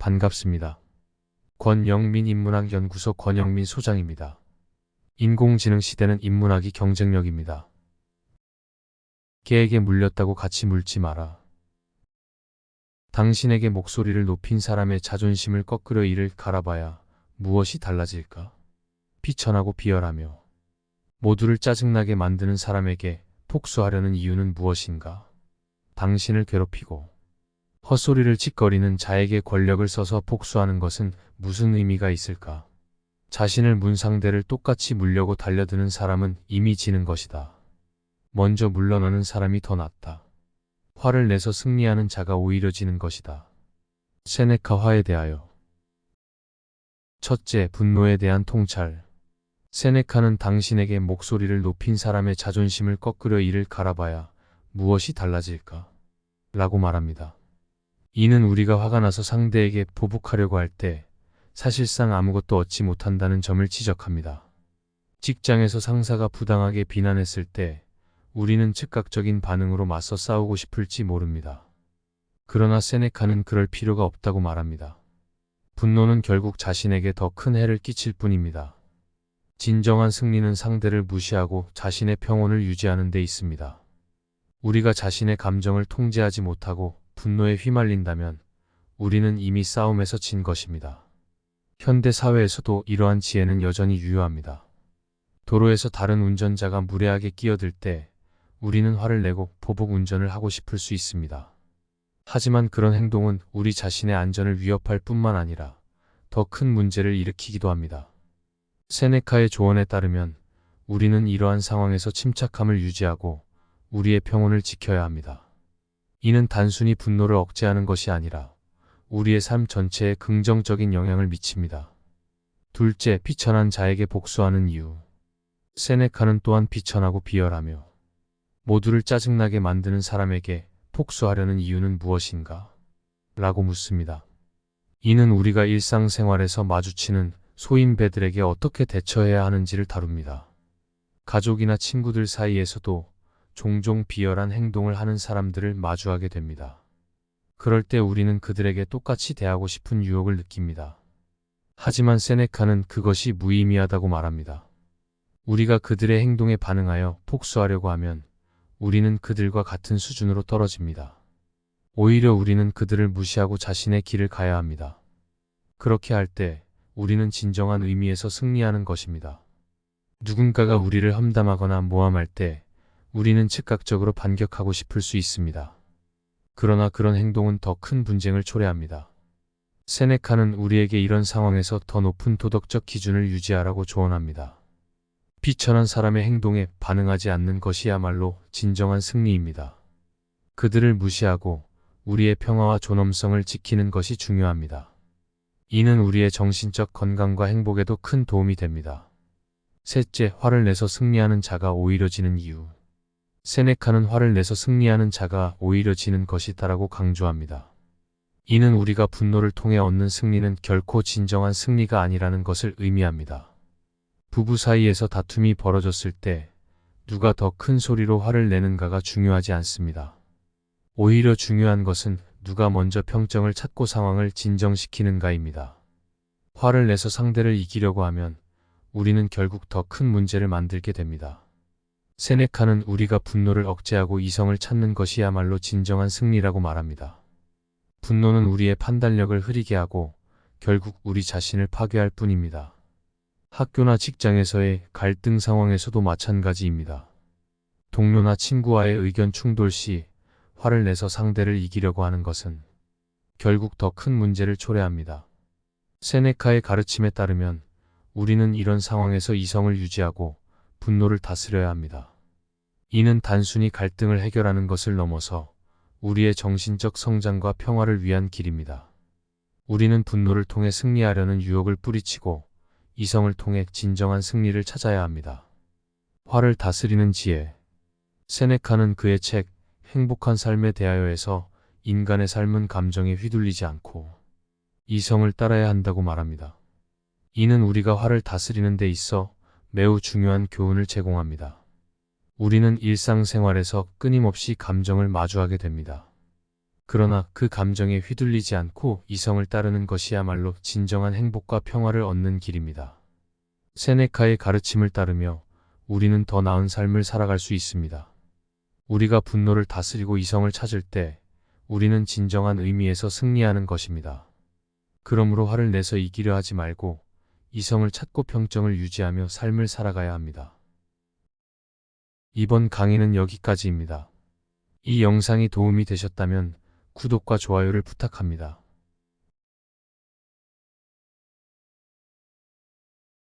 반갑습니다. 권영민 인문학연구소 권영민 소장입니다. 인공지능 시대는 인문학이 경쟁력입니다. 개에게 물렸다고 같이 물지 마라. 당신에게 목소리를 높인 사람의 자존심을 꺾으려 이를 갈아봐야 무엇이 달라질까? 비천하고 비열하며 모두를 짜증나게 만드는 사람에게 복수하려는 이유는 무엇인가? 당신을 괴롭히고 헛소리를 짓거리는 자에게 권력을 써서 복수하는 것은 무슨 의미가 있을까? 자신을 문 상대를 똑같이 물려고 달려드는 사람은 이미 지는 것이다. 먼저 물러나는 사람이 더 낫다. 화를 내서 승리하는 자가 오히려 지는 것이다. 세네카 화에 대하여. 첫째, 분노에 대한 통찰. 세네카는 당신에게 목소리를 높인 사람의 자존심을 꺾으려 이를 갈아봐야 무엇이 달라질까? 라고 말합니다. 이는 우리가 화가 나서 상대에게 보복하려고 할 때 사실상 아무것도 얻지 못한다는 점을 지적합니다. 직장에서 상사가 부당하게 비난했을 때 우리는 즉각적인 반응으로 맞서 싸우고 싶을지 모릅니다. 그러나 세네카는 그럴 필요가 없다고 말합니다. 분노는 결국 자신에게 더 큰 해를 끼칠 뿐입니다. 진정한 승리는 상대를 무시하고 자신의 평온을 유지하는 데 있습니다. 우리가 자신의 감정을 통제하지 못하고 분노에 휘말린다면 우리는 이미 싸움에서 진 것입니다. 현대 사회에서도 이러한 지혜는 여전히 유효합니다. 도로에서 다른 운전자가 무례하게 끼어들 때 우리는 화를 내고 보복 운전을 하고 싶을 수 있습니다. 하지만 그런 행동은 우리 자신의 안전을 위협할 뿐만 아니라 더 큰 문제를 일으키기도 합니다. 세네카의 조언에 따르면 우리는 이러한 상황에서 침착함을 유지하고 우리의 평온을 지켜야 합니다. 이는 단순히 분노를 억제하는 것이 아니라 우리의 삶 전체에 긍정적인 영향을 미칩니다. 둘째, 비천한 자에게 복수하는 이유. 세네카는 또한 비천하고 비열하며 모두를 짜증나게 만드는 사람에게 복수하려는 이유는 무엇인가? 라고 묻습니다. 이는 우리가 일상생활에서 마주치는 소인배들에게 어떻게 대처해야 하는지를 다룹니다. 가족이나 친구들 사이에서도 종종 비열한 행동을 하는 사람들을 마주하게 됩니다. 그럴 때 우리는 그들에게 똑같이 대하고 싶은 유혹을 느낍니다. 하지만 세네카는 그것이 무의미하다고 말합니다. 우리가 그들의 행동에 반응하여 복수하려고 하면 우리는 그들과 같은 수준으로 떨어집니다. 오히려 우리는 그들을 무시하고 자신의 길을 가야 합니다. 그렇게 할 때 우리는 진정한 의미에서 승리하는 것입니다. 누군가가 우리를 험담하거나 모함할 때 우리는 즉각적으로 반격하고 싶을 수 있습니다. 그러나 그런 행동은 더 큰 분쟁을 초래합니다. 세네카는 우리에게 이런 상황에서 더 높은 도덕적 기준을 유지하라고 조언합니다. 비천한 사람의 행동에 반응하지 않는 것이야말로 진정한 승리입니다. 그들을 무시하고 우리의 평화와 존엄성을 지키는 것이 중요합니다. 이는 우리의 정신적 건강과 행복에도 큰 도움이 됩니다. 셋째, 화를 내서 승리하는 자가 오히려 지는 이유. 세네카는 화를 내서 승리하는 자가 오히려 지는 것이다라고 강조합니다. 이는 우리가 분노를 통해 얻는 승리는 결코 진정한 승리가 아니라는 것을 의미합니다. 부부 사이에서 다툼이 벌어졌을 때 누가 더 큰 소리로 화를 내는가가 중요하지 않습니다. 오히려 중요한 것은 누가 먼저 평정을 찾고 상황을 진정시키는가입니다. 화를 내서 상대를 이기려고 하면 우리는 결국 더 큰 문제를 만들게 됩니다. 세네카는 우리가 분노를 억제하고 이성을 찾는 것이야말로 진정한 승리라고 말합니다. 분노는 우리의 판단력을 흐리게 하고 결국 우리 자신을 파괴할 뿐입니다. 학교나 직장에서의 갈등 상황에서도 마찬가지입니다. 동료나 친구와의 의견 충돌 시 화를 내서 상대를 이기려고 하는 것은 결국 더 큰 문제를 초래합니다. 세네카의 가르침에 따르면 우리는 이런 상황에서 이성을 유지하고 분노를 다스려야 합니다. 이는 단순히 갈등을 해결하는 것을 넘어서 우리의 정신적 성장과 평화를 위한 길입니다. 우리는 분노를 통해 승리하려는 유혹을 뿌리치고 이성을 통해 진정한 승리를 찾아야 합니다. 화를 다스리는 지혜. 세네카는 그의 책 행복한 삶에 대하여에서 인간의 삶은 감정에 휘둘리지 않고 이성을 따라야 한다고 말합니다. 이는 우리가 화를 다스리는 데 있어 매우 중요한 교훈을 제공합니다. 우리는 일상생활에서 끊임없이 감정을 마주하게 됩니다. 그러나 그 감정에 휘둘리지 않고 이성을 따르는 것이야말로 진정한 행복과 평화를 얻는 길입니다. 세네카의 가르침을 따르며 우리는 더 나은 삶을 살아갈 수 있습니다. 우리가 분노를 다스리고 이성을 찾을 때 우리는 진정한 의미에서 승리하는 것입니다. 그러므로 화를 내서 이기려 하지 말고 이성을 찾고 평정을 유지하며 삶을 살아가야 합니다. 이번 강의는 여기까지입니다. 이 영상이 도움이 되셨다면 구독과 좋아요를 부탁합니다.